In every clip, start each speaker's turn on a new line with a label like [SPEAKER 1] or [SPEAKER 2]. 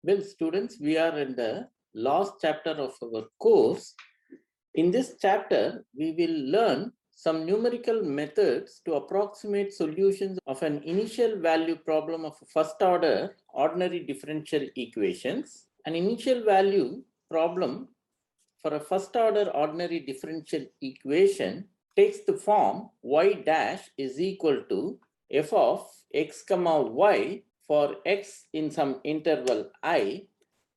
[SPEAKER 1] Well, students, we are in the last chapter of our course. In this chapter, we will learn some numerical methods to approximate solutions of an initial value problem of first order ordinary differential equations. An initial value problem for a first order ordinary differential equation takes the form y dash is equal to f of x comma y for x in some interval I,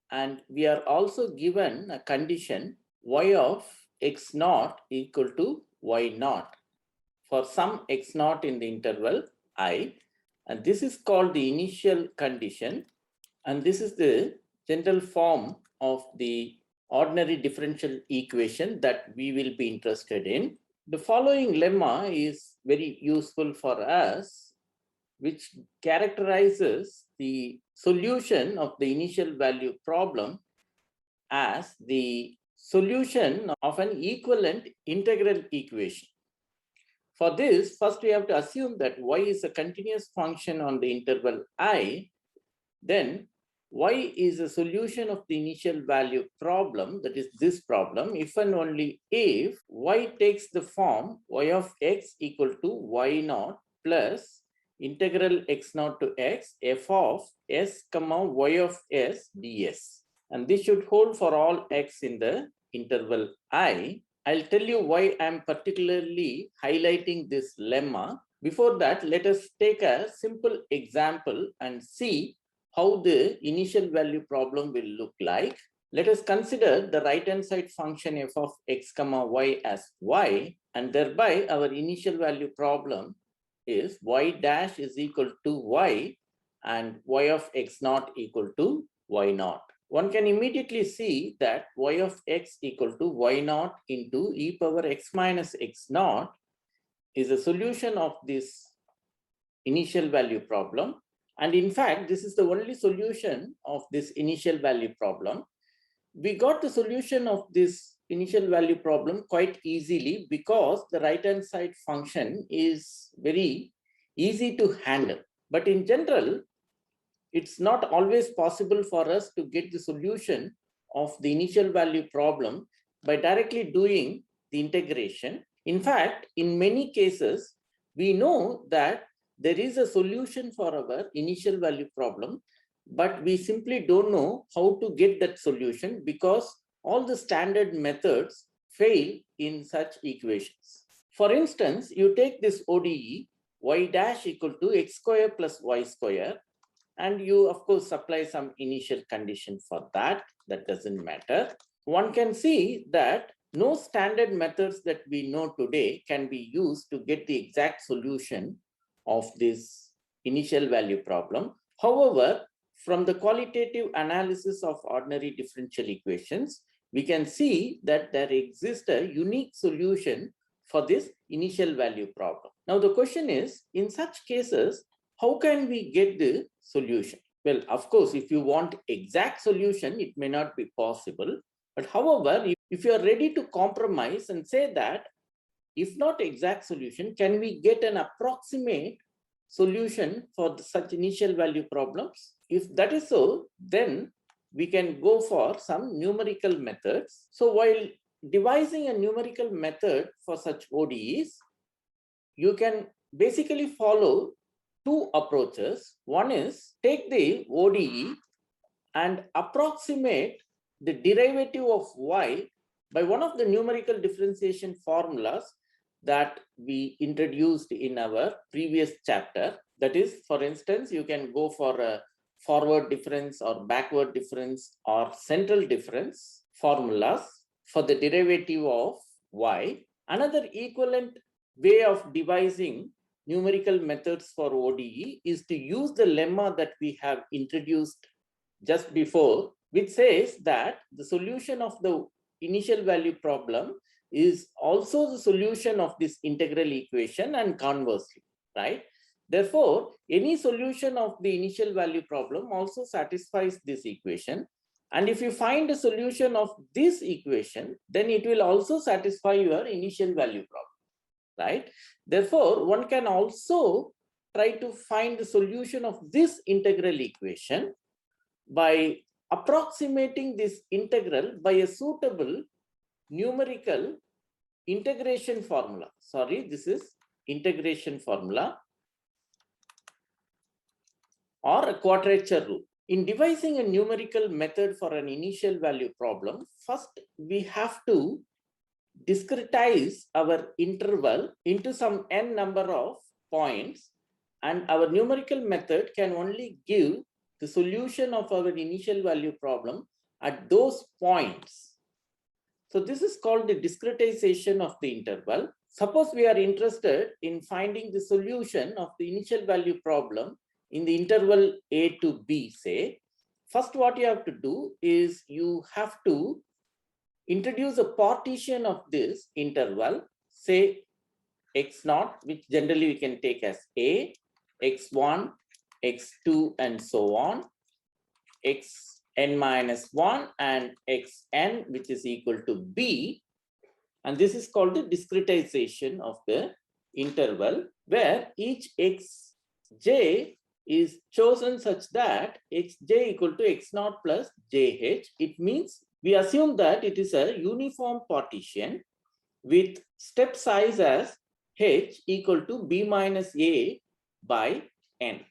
[SPEAKER 1] and we are also given a condition y of x naught equal to y naught for some x naught in the interval I, and this is called the initial condition, and this is the general form of the ordinary differential equation that we will be interested in. The following lemma is very useful for us, which characterizes the solution of the initial value problem as the solution of an equivalent integral equation. For this, first we have to assume that y is a continuous function on the interval I, then y is a solution of the initial value problem, that is this problem, if and only if y takes the form y of x equal to y naught plus integral x naught to x f of s comma y of s ds. And this should hold for all x in the interval I. I'll tell you why I'm particularly highlighting this lemma. Before that, let us take a simple example and see how the initial value problem will look like. Let us consider the right-hand side function f of x comma y as y, and thereby our initial value problem is y dash is equal to y and y of x naught equal to y naught. One can immediately see that y of x equal to y naught into e power x minus x naught is a solution of this initial value problem. And in fact, this is the only solution of this initial value problem. We got the solution of this initial value problem quite easily because the right-hand side function is very easy to handle. But in general, it's not always possible for us to get the solution of the initial value problem by directly doing the integration. In fact, in many cases, we know that there is a solution for our initial value problem, but we simply don't know how to get that solution because all the standard methods fail in such equations. For instance, you take this ODE, y dash equal to x square plus y square, and you of course supply some initial condition for that. That doesn't matter. One can see that no standard methods that we know today can be used to get the exact solution of this initial value problem. However, from the qualitative analysis of ordinary differential equations, we can see that there exists a unique solution for this initial value problem. Now the question is, in such cases, how can we get the solution? Well, of course, if you want exact solution, it may not be possible. But however, if you are ready to compromise and say that, if not exact solution, can we get an approximate solution for such initial value problems? If that is so, then we can go for some numerical methods. So while devising a numerical method for such ODEs, you can basically follow two approaches. One is take the ODE and approximate the derivative of y by one of the numerical differentiation formulas that we introduced in our previous chapter. That is, for instance, you can go for a forward difference or backward difference or central difference formulas for the derivative of y. Another equivalent way of devising numerical methods for ODE is to use the lemma that we have introduced just before, which says that the solution of the initial value problem is also the solution of this integral equation and conversely, right? Therefore, any solution of the initial value problem also satisfies this equation. And if you find a solution of this equation, then it will also satisfy your initial value problem, right? Therefore, one can also try to find the solution of this integral equation by approximating this integral by a suitable numerical integration formula. Sorry, this is integration formula or a quadrature rule. In devising a numerical method for an initial value problem, first we have to discretize our interval into some n number of points, and our numerical method can only give the solution of our initial value problem at those points. So this is called the discretization of the interval. Suppose we are interested in finding the solution of the initial value problem in the interval a to b, say. First, what you have to do is you have to introduce a partition of this interval, say x0, which generally we can take as a, x1, x2, and so on, xn minus 1 and xn, which is equal to b. And this is called the discretization of the interval, where each xj is chosen such that xj equal to x0 plus jh. It means we assume that it is a uniform partition with step size as h equal to b minus a by n.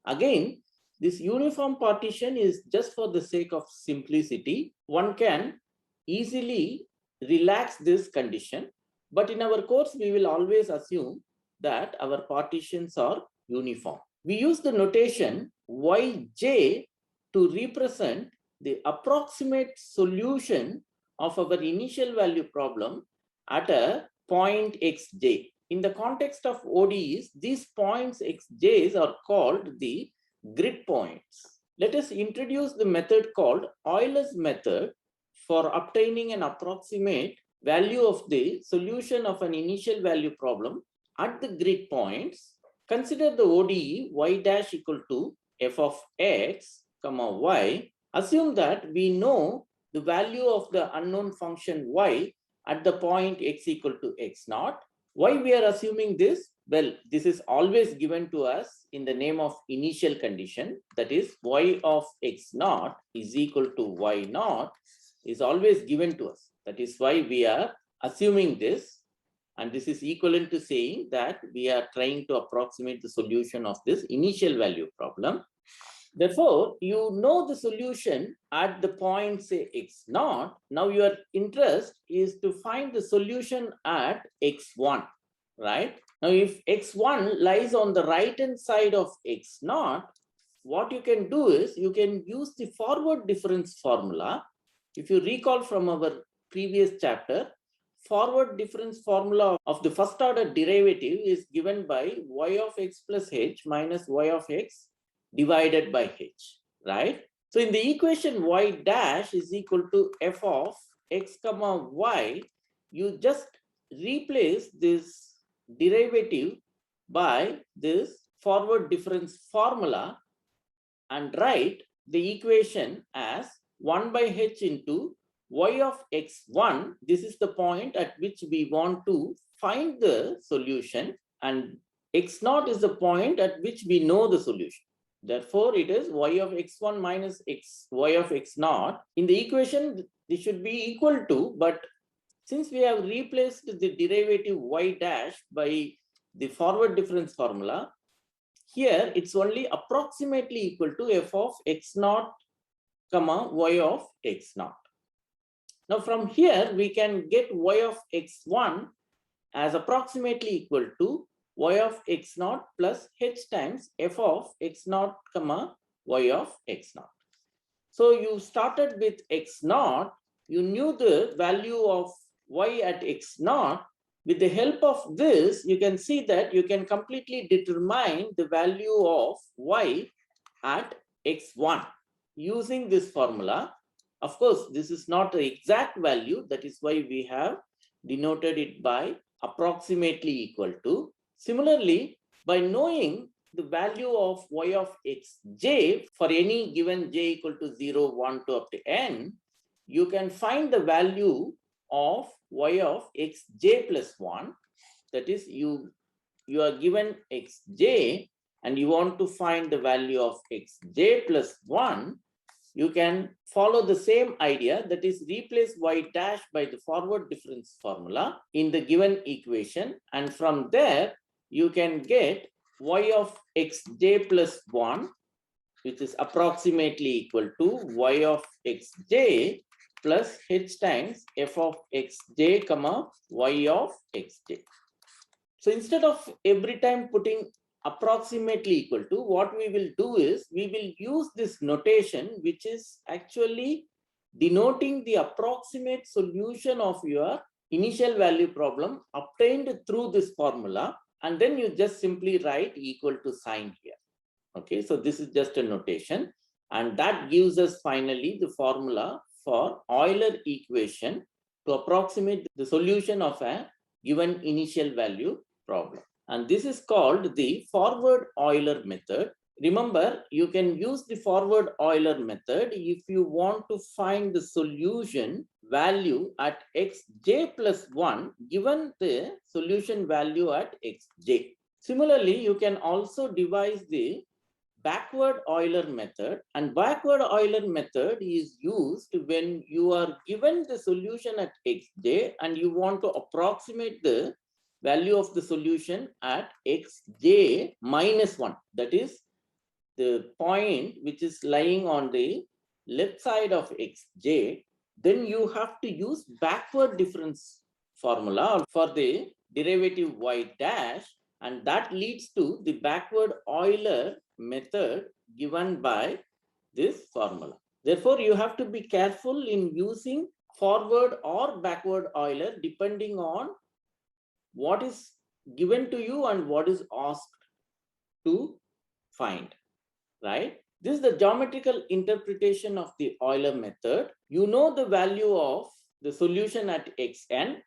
[SPEAKER 1] Again, this uniform partition is just for the sake of simplicity. One can easily relax this condition, but in our course, we will always assume that our partitions are uniform. We use the notation yj to represent the approximate solution of our initial value problem at a point xj. In the context of ODEs, these points xj's are called the grid points. Let us introduce the method called Euler's method for obtaining an approximate value of the solution of an initial value problem at the grid points. Consider the ODE y dash equal to f of x, comma y. Assume that we know the value of the unknown function y at the point x equal to x0. Why we are assuming this? Well, this is always given to us in the name of initial condition. That is, y of x0 is equal to y0 is always given to us. That is why we are assuming this. And this is equivalent to saying that we are trying to approximate the solution of this initial value problem. Therefore, you know the solution at the point, say, x0. Now, your interest is to find the solution at x1, right? Now, if x1 lies on the right-hand side of x0, what you can do is you can use the forward difference formula. If you recall from our previous chapter, forward difference formula of the first order derivative is given by y of x plus h minus y of x divided by h, right? So in the equation y dash is equal to f of x comma y, you just replace this derivative by this forward difference formula and write the equation as 1 by h into y of x1. This is the point at which we want to find the solution, and x0 is the point at which we know the solution. Therefore, it is y of x1 minus y of x0. In the equation, this should be equal to, but since we have replaced the derivative y dash by the forward difference formula, here it's only approximately equal to f of x0 comma y of x0. Now from here, we can get y of x1 as approximately equal to y of x0 plus h times f of x0 comma y of x0. So you started with x0, you knew the value of y at x0. With the help of this, you can see that you can completely determine the value of y at x1 using this formula. Of course, this is not the exact value. That is why we have denoted it by approximately equal to. Similarly, by knowing the value of y of xj for any given j equal to 0, 1 to up to n, you can find the value of y of xj plus 1. That is, you are given xj and you want to find the value of xj plus 1. you can follow the same idea, that is replace y dash by the forward difference formula in the given equation, and from there you can get y of xj plus 1, which is approximately equal to y of xj plus h times f of xj comma y of xj. So instead of every time putting approximately equal to, what we will do is we will use this notation, which is actually denoting the approximate solution of your initial value problem obtained through this formula, and then you just simply write equal to sign here. Okay, so this is just a notation, and that gives us finally the formula for Euler equation to approximate the solution of a given initial value problem. And this is called the forward Euler method. Remember, you can use the forward Euler method if you want to find the solution value at xj plus 1 given the solution value at xj. Similarly, you can also devise the backward Euler method, and backward Euler method is used when you are given the solution at xj and you want to approximate the value of the solution at xj minus 1, that is the point which is lying on the left side of xj. Then you have to use backward difference formula for the derivative y dash, and that leads to the backward Euler method given by this formula. Therefore, you have to be careful in using forward or backward Euler depending on what is given to you and what is asked to find, right? This is the geometrical interpretation of the Euler method. You know the value of the solution at xn,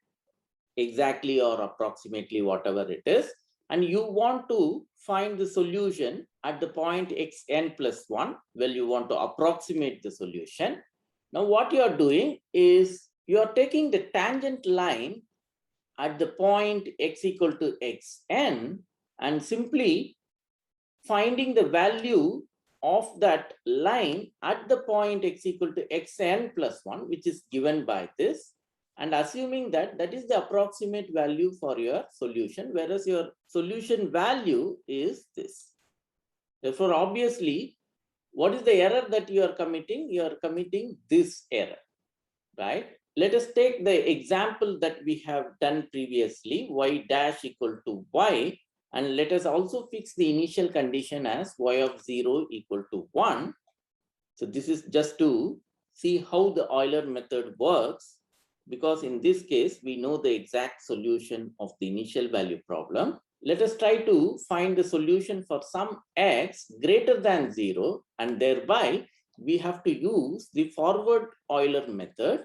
[SPEAKER 1] exactly or approximately, whatever it is, and you want to find the solution at the point xn plus 1. Well, you want to approximate the solution. Now, what you are doing is you are taking the tangent line at the point x equal to xn and simply finding the value of that line at the point x equal to xn plus 1, which is given by this, and assuming that that is the approximate value for your solution, whereas your solution value is this. Therefore, obviously, what is the error that you are committing? You are committing this error, right? Let us take the example that we have done previously, y dash equal to y, and let us also fix the initial condition as y of 0 equal to 1. So this is just to see how the Euler method works, because in this case, we know the exact solution of the initial value problem. Let us try to find the solution for some x greater than 0, and thereby we have to use the forward Euler method.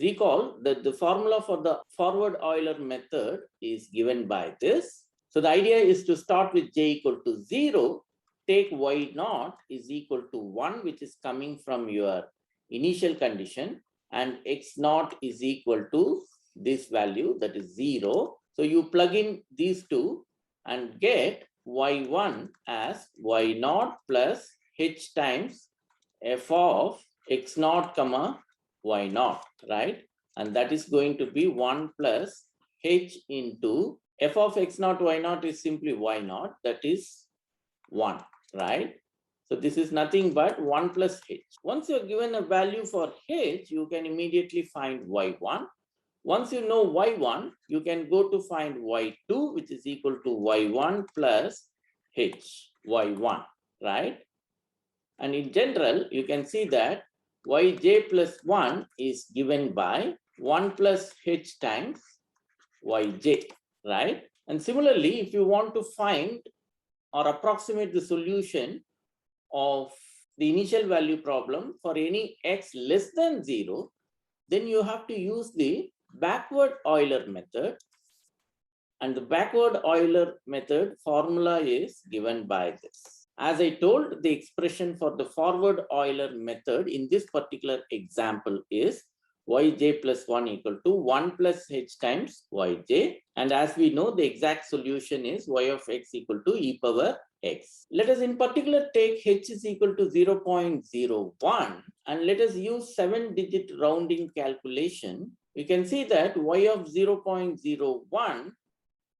[SPEAKER 1] Recall that the formula for the forward Euler method is given by this. So the idea is to start with j equal to 0, take y naught is equal to 1, which is coming from your initial condition, and x naught is equal to this value, that is 0. So you plug in these two and get y1 as y naught plus h times f of x naught comma y naught, right? And that is going to be 1 plus h into f of x naught y naught is simply y naught, that is 1, right? So this is nothing but 1 plus h. Once you are given a value for h, you can immediately find y1. Once you know y1, you can go to find y2, which is equal to y1 plus h, y1, right? And in general, you can see that yj plus 1 is given by 1 plus h times yj, right? And similarly, if you want to find or approximate the solution of the initial value problem for any x less than 0, then you have to use the backward Euler method. And the backward Euler method formula is given by this. As I told, the expression for the forward Euler method in this particular example is yj plus 1 equal to 1 plus h times yj. And as we know, the exact solution is y of x equal to e power x. Let us in particular take h is equal to 0.01 and let us use 7-digit rounding calculation. We can see that y of 0.01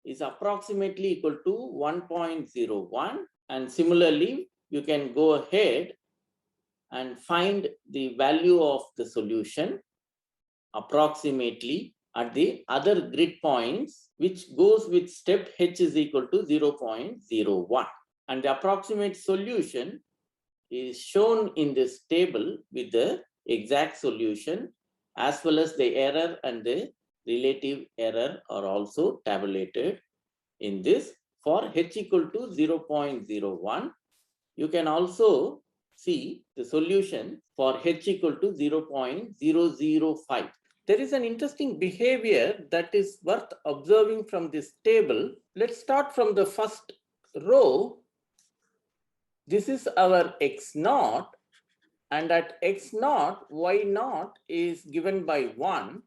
[SPEAKER 1] is approximately equal to 1.01, and similarly you can go ahead and find the value of the solution approximately at the other grid points, which goes with step h is equal to 0.01, and the approximate solution is shown in this table with the exact solution as well as the error and the relative error are also tabulated in this. For h equal to 0.01, you can also see the solution for h equal to 0.005. There is an interesting behavior that is worth observing from this table. Let's start from the first row. This is our x naught, and at x naught, y naught is given by 1.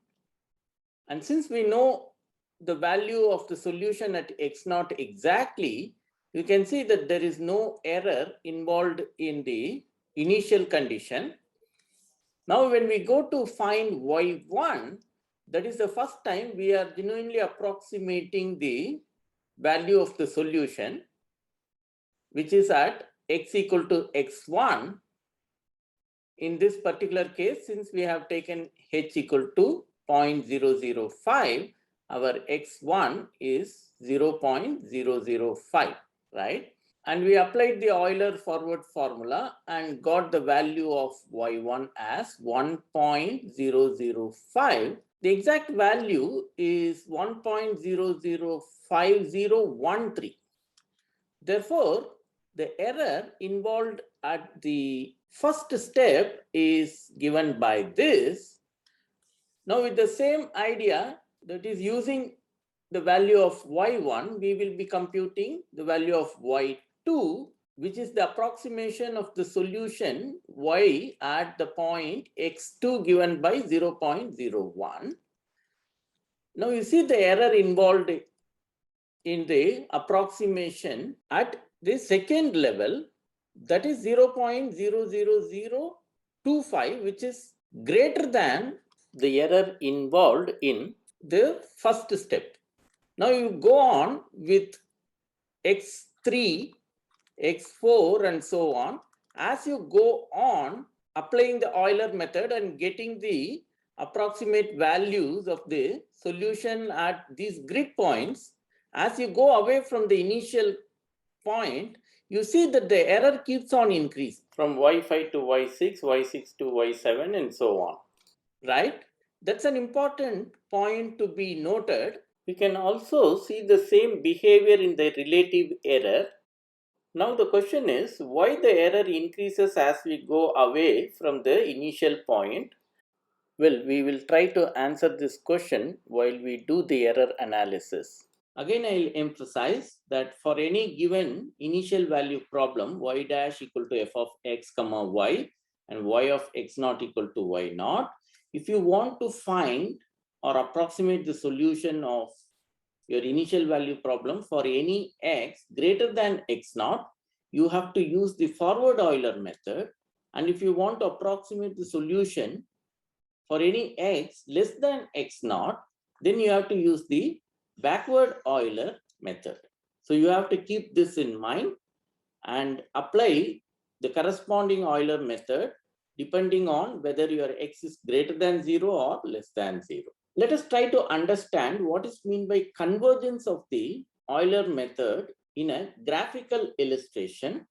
[SPEAKER 1] And since we know the value of the solution at x naught exactly, you can see that there is no error involved in the initial condition. Now, when we go to find y1, that is the first time we are genuinely approximating the value of the solution, which is at x equal to x1. In this particular case, since we have taken h equal to 0.005, our x1 is 0.005, right? And we applied the Euler forward formula and got the value of y1 as 1.005. The exact value is 1.005013. Therefore, the error involved at the first step is given by this. Now, with the same idea, that is using the value of y1, we will be computing the value of y2, which is the approximation of the solution y at the point x2 given by 0.01. Now, you see the error involved in the approximation at the second level, that is 0.00025, which is greater than the error involved in the first step. Now you go on with x3, x4 and so on. As you go on applying the Euler method and getting the approximate values of the solution at these grid points, as you go away from the initial point, you see that the error keeps on increasing from y5 to y6, y6 to y7 and so on, right? That's an important point to be noted. We can also see the same behavior in the relative error. Now the question is why the error increases as we go away from the initial point. Well, we will try to answer this question while we do the error analysis. Again, I will emphasize that for any given initial value problem, y dash equal to f of x comma y and y of x naught equal to y naught, if you want to find or approximate the solution of your initial value problem for any x greater than x naught, you have to use the forward Euler method. And if you want to approximate the solution for any x less than x naught, then you have to use the backward Euler method. So you have to keep this in mind and apply the corresponding Euler method depending on whether your x is greater than 0 or less than 0. Let us try to understand what is meant by convergence of the Euler method in a graphical illustration.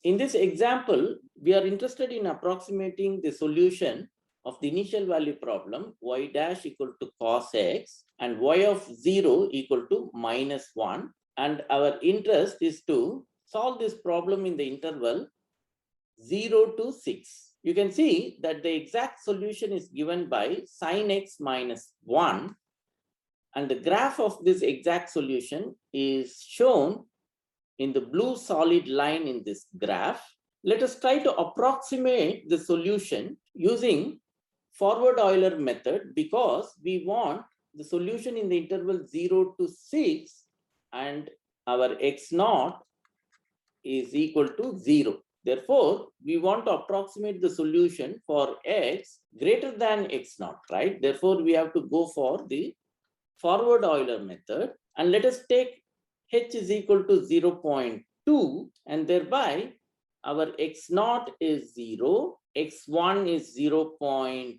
[SPEAKER 1] In this example, we are interested in approximating the solution of the initial value problem y dash equal to cos x and y of 0 equal to minus 1, and our interest is to solve this problem in the interval 0 to 6. You can see that the exact solution is given by sin x minus 1, and the graph of this exact solution is shown in the blue solid line in this graph. Let us try to approximate the solution using forward Euler method because we want the solution in the interval 0 to 6 and our x naught is equal to 0. Therefore, we want to approximate the solution for x greater than x naught, right? Therefore, we have to go for the forward Euler method, and let us take h is equal to 0.2, and thereby our x naught is 0, x1 is 0.2,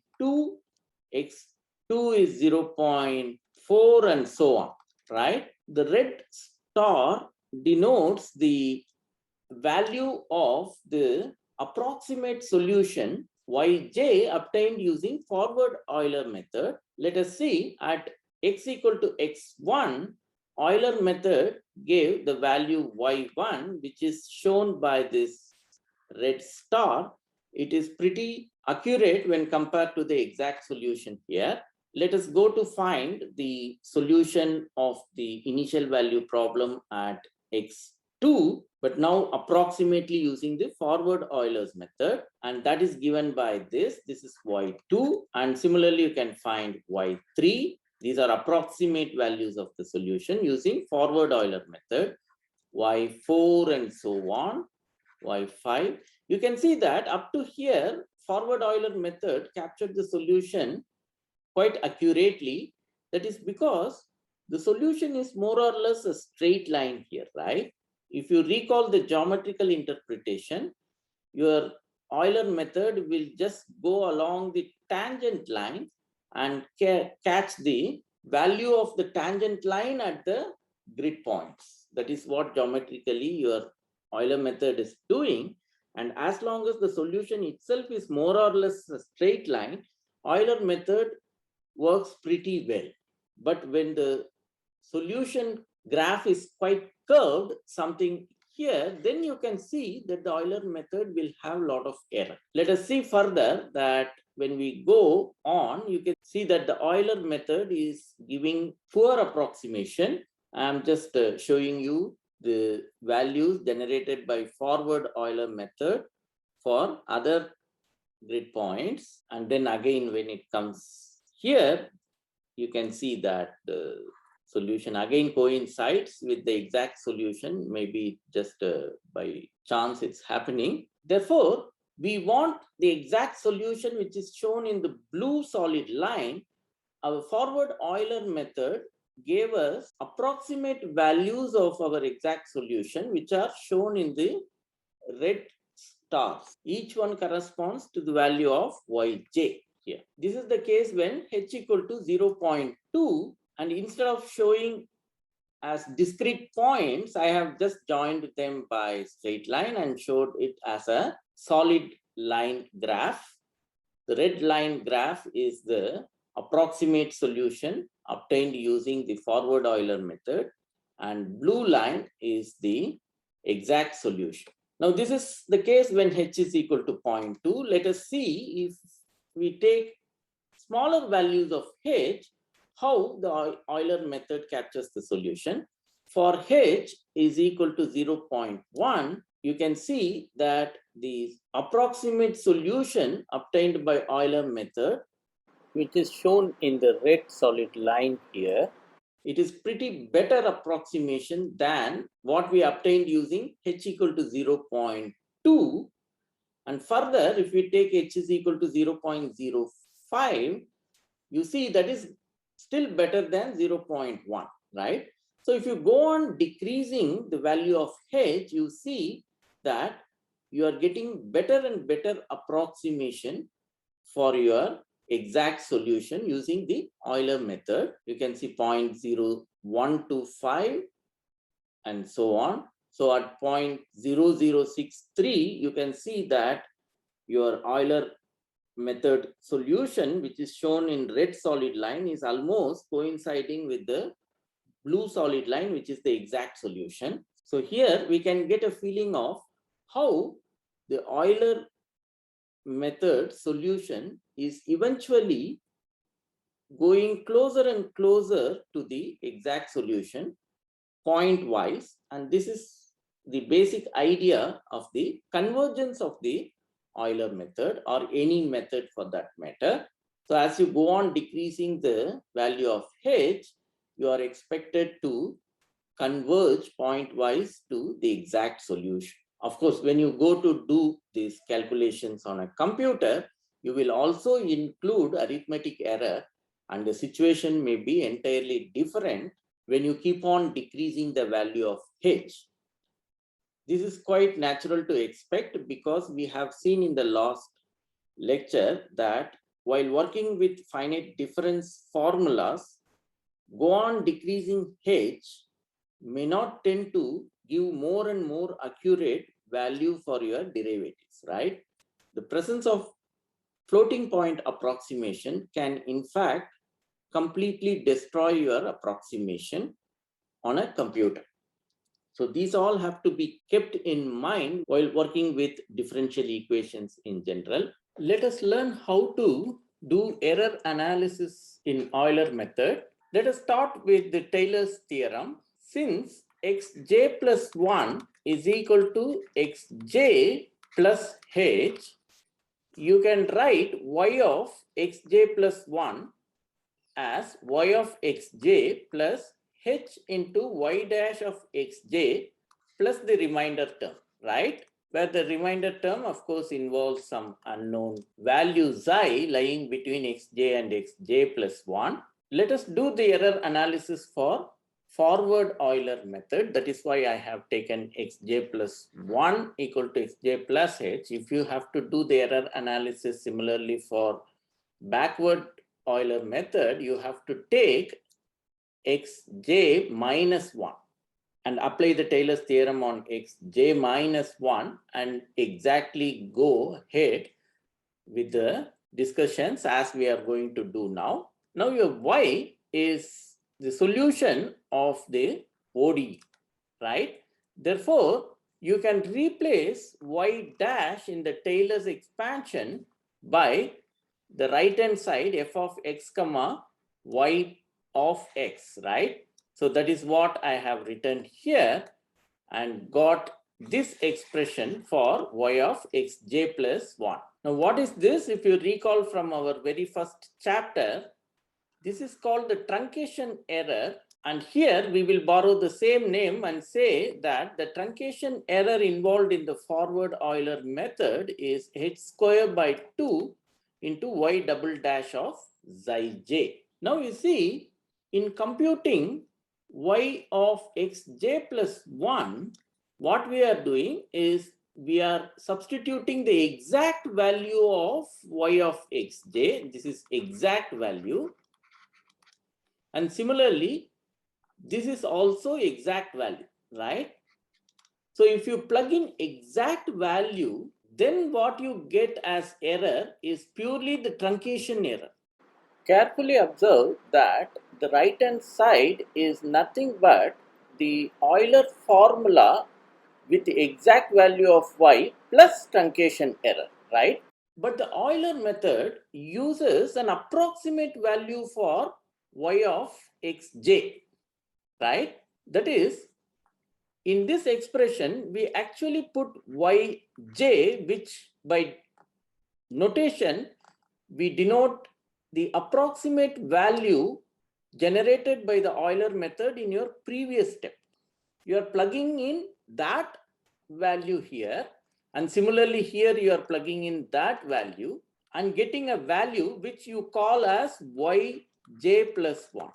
[SPEAKER 1] x2 is 0.4, and so on, right? The red star denotes the value of the approximate solution yj obtained using forward Euler method. Let us see at x equal to x1, Euler method gave the value y1, which is shown by this red star. It is pretty accurate when compared to the exact solution here. Let us go to find the solution of the initial value problem at x2, but now approximately using the forward Euler's method, and that is given by this. This is y2, and similarly you can find y3. These are approximate values of the solution using forward Euler method, y4 and so on, y5. You can see that up to here, forward Euler method captured the solution quite accurately. That is because the solution is more or less a straight line here, right? If you recall the geometrical interpretation, your Euler method will just go along the tangent line and catch the value of the tangent line at the grid points. That is what geometrically your Euler method is doing. And as long as the solution itself is more or less a straight line, Euler method works pretty well. But when the solution graph is quite curved, something here, then you can see that the Euler method will have a lot of error. Let us see further that when we go on, you can see that the Euler method is giving poor approximation. I'm just showing you the values generated by forward Euler method for other grid points. And then again, when it comes here, you can see that the solution again coincides with the exact solution. Maybe just by chance it's happening. Therefore, we want the exact solution which is shown in the blue solid line. Our forward Euler method gave us approximate values of our exact solution, which are shown in the red stars. Each one corresponds to the value of yj here. This is the case when h equal to 0.2, and instead of showing as discrete points, I have just joined them by straight line and showed it as a solid line graph. The red line graph is the approximate solution obtained using the forward Euler method, and blue line is the exact solution. Now, this is the case when h is equal to 0.2. Let us see if we take smaller values of h, how the Euler method captures the solution. For h is equal to 0.1, you can see that the approximate solution obtained by Euler method, which is shown in the red solid line here, it is pretty better approximation than what we obtained using h equal to 0.2. And further, if we take h is equal to 0.05, you see that is still better than 0.1, right? So if you go on decreasing the value of h, you see that you are getting better and better approximation for your exact solution using the Euler method. You can see 0.0125 and so on. So at 0.0063, you can see that your Euler method solution, which is shown in red solid line, is almost coinciding with the blue solid line, which is the exact solution. So here we can get a feeling of how the Euler method solution is eventually going closer and closer to the exact solution point wise. And this is the basic idea of the convergence of the Euler method, or any method for that matter. So as you go on decreasing the value of h, you are expected to converge pointwise to the exact solution. Of course, when you go to do these calculations on a computer, you will also include arithmetic error, and the situation may be entirely different when you keep on decreasing the value of h. This is quite natural to expect because we have seen in the last lecture that while working with finite difference formulas, go on decreasing h may not tend to give more and more accurate value for your derivatives, right? The presence of floating point approximation can in fact completely destroy your approximation on a computer. So these all have to be kept in mind while working with differential equations in general. Let us learn how to do error analysis in Euler method. Let us start with the Taylor's theorem. Since xj plus 1 is equal to xj plus h, you can write y of xj plus 1 as y of xj plus h into y dash of xj plus the remainder term, right? Where the remainder term, of course, involves some unknown value xi lying between xj and xj plus 1. Let us do the error analysis for forward Euler method. That is why I have taken xj plus 1 equal to xj plus h. If you have to do the error analysis similarly for backward Euler method, you have to take xj minus 1 and apply the Taylor's theorem on xj minus 1 and exactly go ahead with the discussions as we are going to do now. Now your y is the solution of the ODE, right? Therefore, you can replace y dash in the Taylor's expansion by the right hand side f of x comma y of x, right? So that is what I have written here and got this expression for y of xj plus 1. Now what is this? If you recall from our very first chapter, this is called the truncation error, and here we will borrow the same name and say that the truncation error involved in the forward Euler method is h square by 2 into y double dash of xi j. Now you see, in computing y of xj plus 1, what we are doing is we are substituting the exact value of y of xj. This is exact value. And similarly, this is also exact value, right? So if you plug in exact value, then what you get as error is purely the truncation error. Carefully observe that the right hand side is nothing but the Euler formula with the exact value of y plus truncation error, right? But the Euler method uses an approximate value for y of xj, right? That is, in this expression, we actually put yj, which by notation, we denote the approximate value generated by the Euler method in your previous step. You are plugging in that value here, and similarly here you are plugging in that value and getting a value which you call as yj plus 1,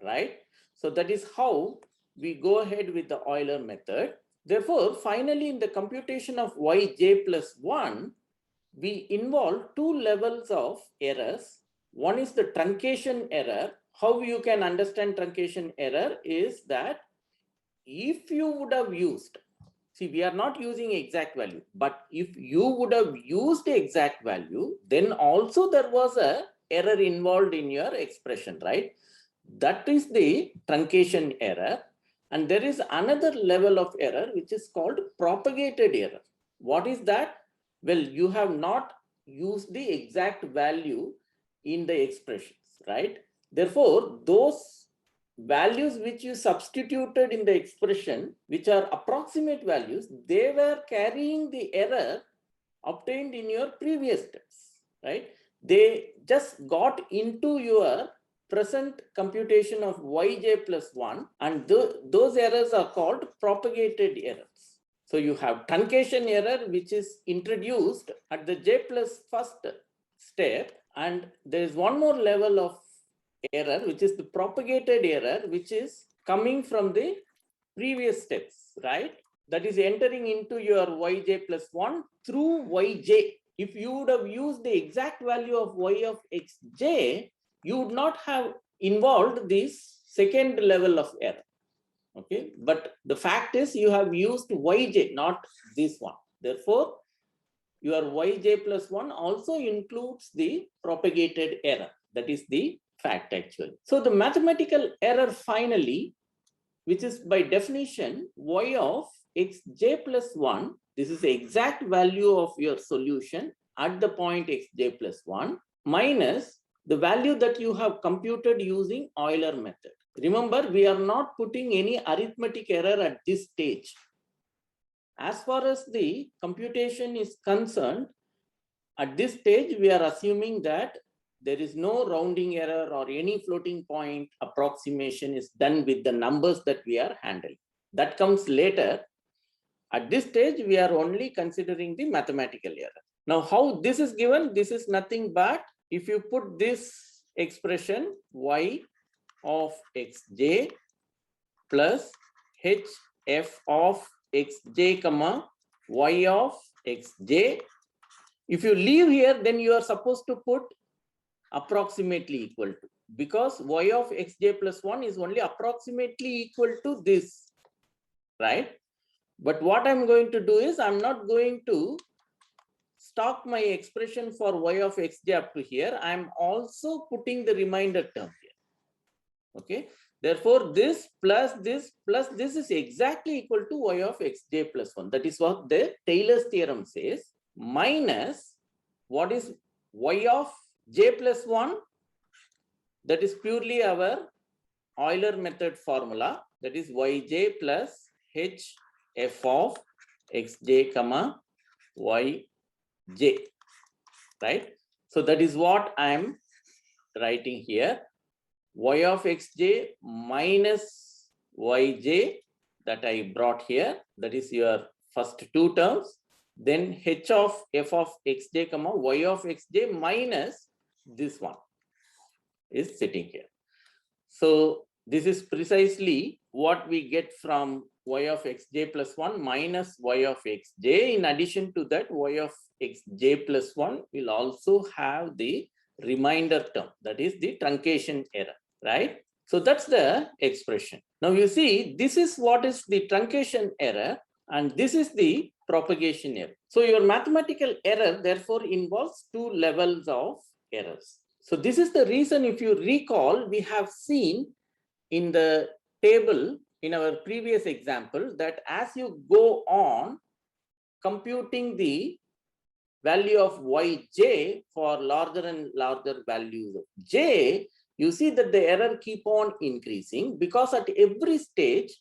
[SPEAKER 1] right? So that is how we go ahead with the Euler method. Therefore, finally, in the computation of yj plus 1, we involve two levels of errors. One is the truncation error. How you can understand truncation error is that if you would have used, see, we are not using exact value, but if you would have used the exact value, then also there was a error involved in your expression, right? That is the truncation error. And there is another level of error which is called propagated error. What is that? Well, you have not used the exact value in the expressions, right? Therefore, those values which you substituted in the expression, which are approximate values, they were carrying the error obtained in your previous steps, right? They just got into your present computation of yj plus 1, and those errors are called propagated errors. So you have truncation error, which is introduced at the j plus first step, and there is one more level of error, which is the propagated error, which is coming from the previous steps, right? That is entering into your yj plus 1 through yj. If you would have used the exact value of y of xj, you would not have involved this second level of error. Okay, but the fact is you have used yj, not this one. Therefore, your yj plus 1 also includes the propagated error. That is the fact actually. So the mathematical error finally, which is by definition y of xj plus 1, this is the exact value of your solution at the point xj plus 1 minus the value that you have computed using Euler method. Remember, we are not putting any arithmetic error at this stage. As far as the computation is concerned, at this stage, we are assuming that there is no rounding error or any floating point approximation is done with the numbers that we are handling. That comes later. At this stage, we are only considering the mathematical error. Now, how this is given? This is nothing but if you put this expression y of xj plus hf of xj comma y of xj. If you leave here, then you are supposed to put approximately equal to, because y of xj plus 1 is only approximately equal to this, right? But what I'm going to do is I'm not going to stop my expression for y of xj up to here. I'm also putting the remainder term here. Okay. Therefore, this plus this is exactly equal to y of xj plus 1. That is what the Taylor's theorem says, minus what is y of j plus 1? That is purely our Euler method formula. That is yj plus h f of xj comma yj, right? So that is what I am writing here. Y of xj minus yj that I brought here. That is your first two terms. Then h of f of xj comma y of xj minus this one is sitting here. So this is precisely what we get from y of xj plus 1 minus y of xj. In addition to that, y of xj plus 1 will also have the remainder term, that is the truncation error, right? So that's the expression. Now you see, this is what is the truncation error, and this is the propagation error. So your mathematical error therefore involves two levels of errors. So this is the reason, if you recall, we have seen in the table in our previous example that as you go on computing the value of yj for larger and larger values of j, you see that the error keep on increasing, because at every stage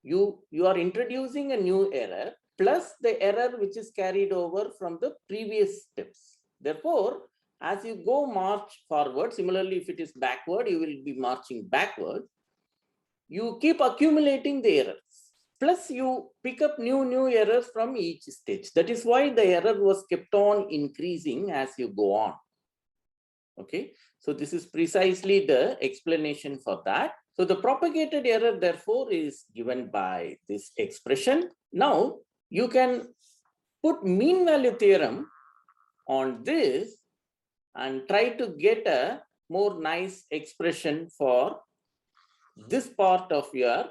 [SPEAKER 1] you are introducing a new error plus the error which is carried over from the previous steps. Therefore, as you go march forward, similarly if it is backward, you will be marching backward. You keep accumulating the errors, plus you pick up new errors from each stage. That is why the error was kept on increasing as you go on. Okay, so this is precisely the explanation for that. So the propagated error therefore is given by this expression. Now you can put mean value theorem on this and try to get a more nice expression for this part of your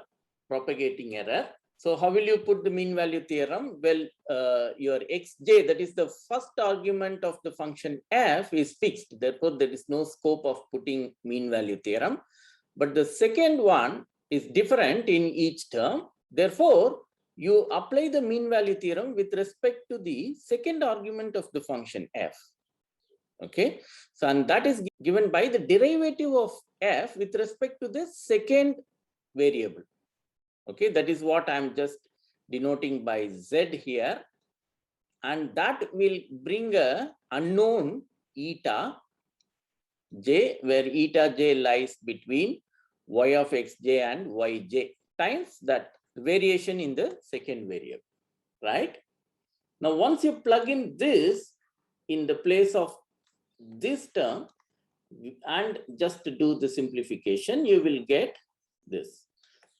[SPEAKER 1] propagating error. So how will you put the mean value theorem? Well, your xj, that is the first argument of the function f, is fixed. Therefore, there is no scope of putting mean value theorem. But the second one is different in each term. Therefore, you apply the mean value theorem with respect to the second argument of the function f. Okay, so and that is given by the derivative of f with respect to the second variable. Okay, that is what I'm just denoting by z here, and that will bring a unknown eta j, where eta j lies between y of xj and yj times that variation in the second variable, right? Now, once you plug in this in the place of this term and just do the simplification, you will get this.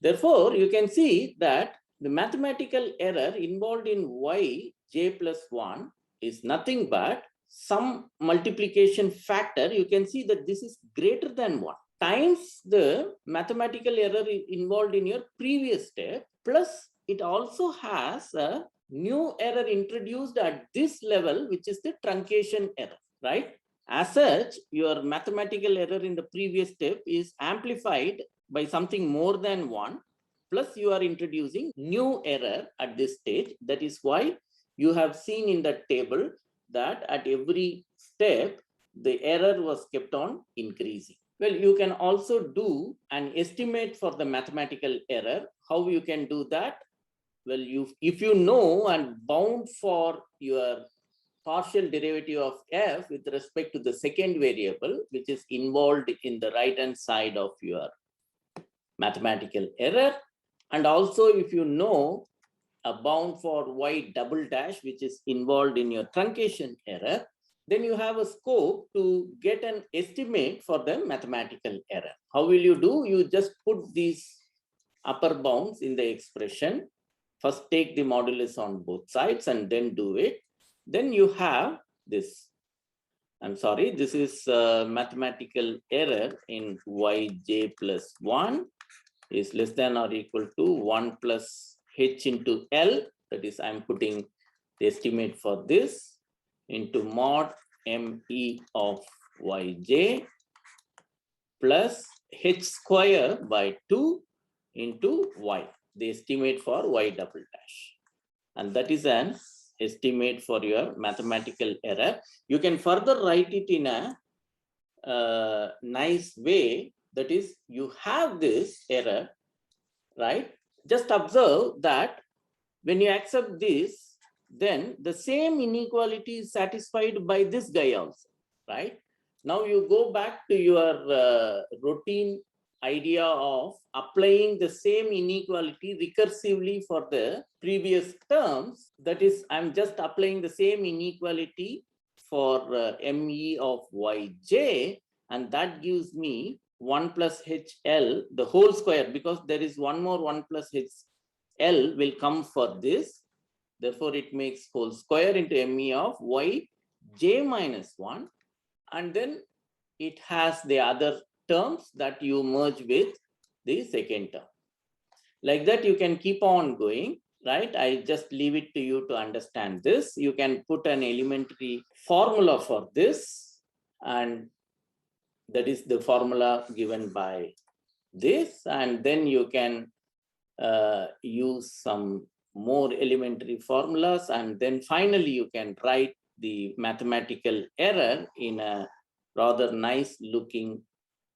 [SPEAKER 1] Therefore, you can see that the mathematical error involved in yj plus 1 is nothing but some multiplication factor. You can see that this is greater than 1 times the mathematical error involved in your previous step, plus it also has a new error introduced at this level, which is the truncation error, right? As such, your mathematical error in the previous step is amplified by something more than 1, plus you are introducing new error at this stage. That is why you have seen in the table that at every step, the error was kept on increasing. Well, you can also do an estimate for the mathematical error. How you can do that? Well, if you know and bound for your partial derivative of f with respect to the second variable, which is involved in the right-hand side of your mathematical error, and also if you know a bound for y double dash, which is involved in your truncation error, then you have a scope to get an estimate for the mathematical error. How will you do? You just put these upper bounds in the expression. First, take the modulus on both sides and then do it. Then you have this. I'm sorry, this is mathematical error in yj plus 1 is less than or equal to 1 plus h into L. That is, I'm putting the estimate for this into mod ME of yj plus h square by 2 into y, the estimate for y double dash. And that is an estimate for your mathematical error. You can further write it in a nice way. That is, you have this error, right? Just observe that when you accept this, then the same inequality is satisfied by this guy also, right? Now you go back to your routine idea of applying the same inequality recursively for the previous terms. That is, I'm just applying the same inequality for ME of yj, and that gives me 1 plus HL, the whole square, because there is one more 1 plus HL will come for this. Therefore, it makes whole square into ME of yj minus 1. And then it has the other terms that you merge with the second term. Like that, you can keep on going, right? I just leave it to you to understand this. You can put an elementary formula for this, and that is the formula given by this. And then you can use some more elementary formulas, and then finally you can write the mathematical error in a rather nice looking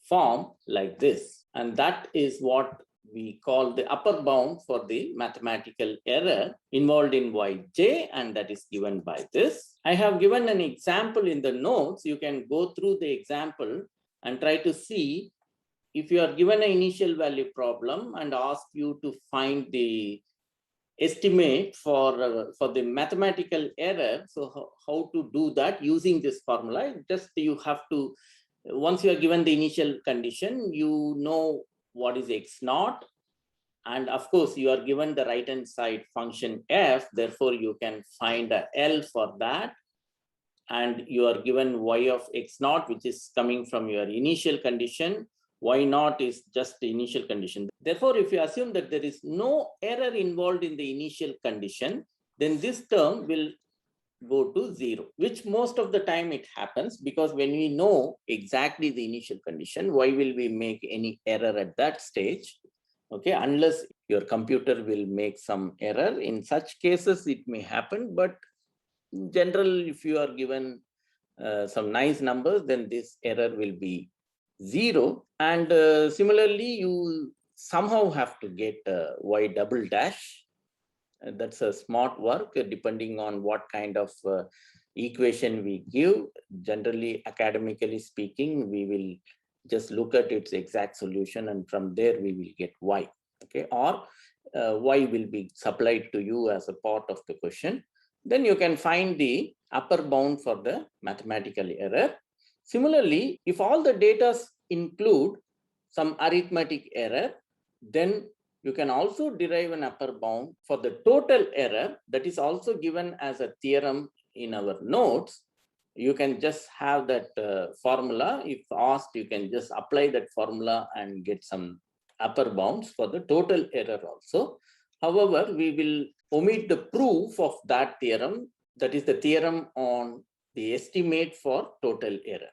[SPEAKER 1] form like this. And that is what we call the upper bound for the mathematical error involved in yj, and that is given by this. I have given an example in the notes. You can go through the example and try to see if you are given an initial value problem and ask you to find the estimate for the mathematical error. So how to do that using this formula? Just you have to, once you are given the initial condition, you know what is x naught, and of course you are given the right hand side function f, therefore you can find a L for that, and you are given y of x naught, which is coming from your initial condition. Y naught is just the initial condition. Therefore, if you assume that there is no error involved in the initial condition, then this term will go to 0, which most of the time it happens, because when we know exactly the initial condition, why will we make any error at that stage? Okay, unless your computer will make some error. In such cases, it may happen, but in general, if you are given some nice numbers, then this error will be 0. And similarly, you somehow have to get y double dash. That's a smart work, depending on what kind of equation we give, generally academically speaking, we will just look at its exact solution, and from there we will get y. Okay, or y will be supplied to you as a part of the question. Then you can find the upper bound for the mathematical error. Similarly, if all the data include some arithmetic error, then you can also derive an upper bound for the total error that is also given as a theorem in our notes. You can just have that formula. If asked, you can just apply that formula and get some upper bounds for the total error also. However, we will omit the proof of that theorem, that is the theorem on the estimate for total error.